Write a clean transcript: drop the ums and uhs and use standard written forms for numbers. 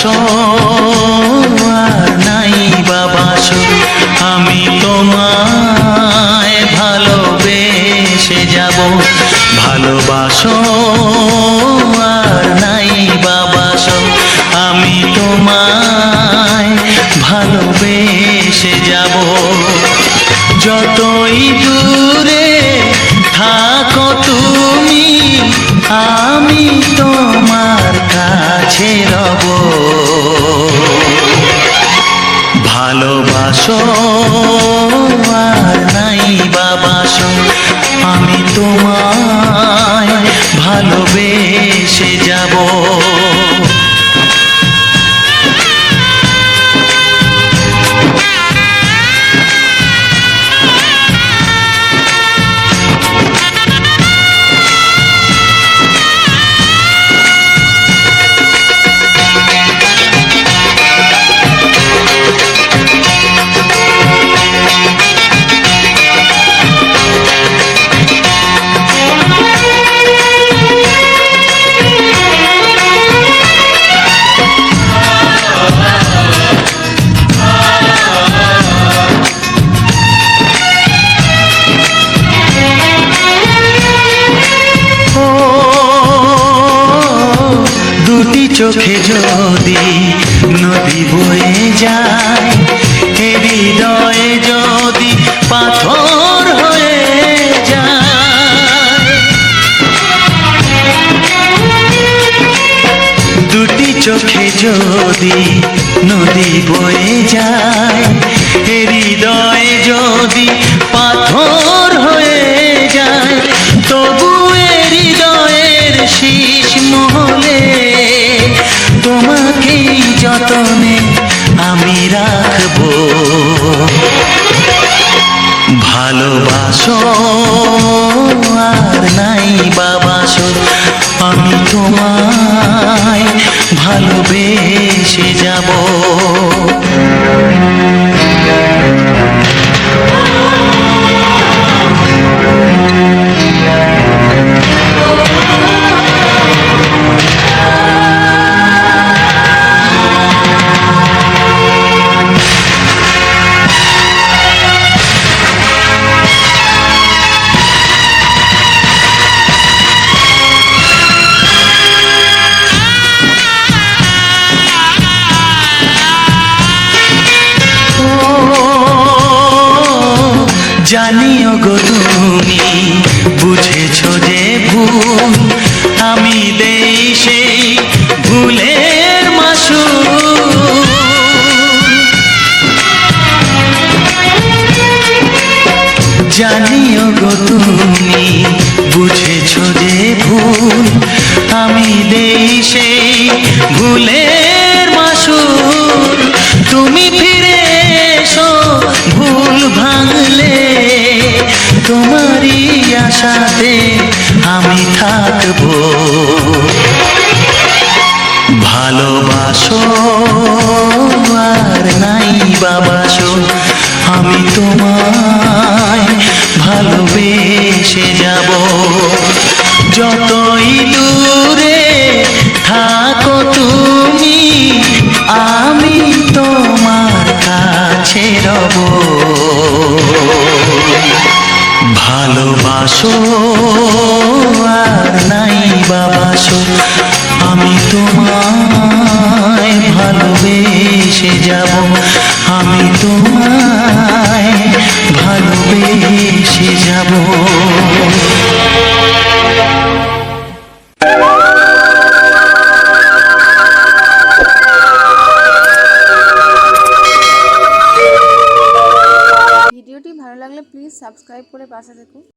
ভালোবাসো আর নাই বাবাসো, আমি তোমায় ভালোবেসে যাব। ভালোবাসো আর নাই বাবাসো, আমি তোমায় ভালোবেসে যাব। যতই দূরে থাকো তুমি, আমি তোমার কাছে রব। ভালোবাসো আর নাই বাবাসো, আমি তোমায় ভালোবেসে যাব। দুটি চোখে যদি নদী বয়ে যায়, হৃদয়ে যদি পাথর হয়ে যায়। দুটি চোখে যদি নদী বয়ে যায়, হৃদয়ে যদি পাথর হয়ে যায়, তবু হৃদয়ের শীষ মহলে তোমাকে যতনে আমি রাখবো। ভালোবাসো আর নাই বাবাসো, আমি তোমায় ভালোবেসে যাব। জানিও গো তুমি বুঝেছো যে ভুল, আমি দেই সেই ভুলের মাসুল। জানিও গো তুমি বুঝেছো যে ভুল, আমি দেই সেই ভুলের মাসুল। তুমি ফিরে এসো ভুল ভাঙলে, তোমারই আশাতে আমি থাকবো। ভালোবাসো আর নাই বাবাসো, আমি তোমায় ভালোবেসে যাব। যতই দূরে থাকো তুমি, আমি তোমার কাছে রব। ভালোবাসো আর নাই বাবাসো, আমি তোমায় ভালোবেসে যাব। আমি তোমায় ভালোবেসে যাব। ভিডিওটি ভালো লাগলে প্লিজ সাবস্ক্রাইব করে পাশে থাকুন।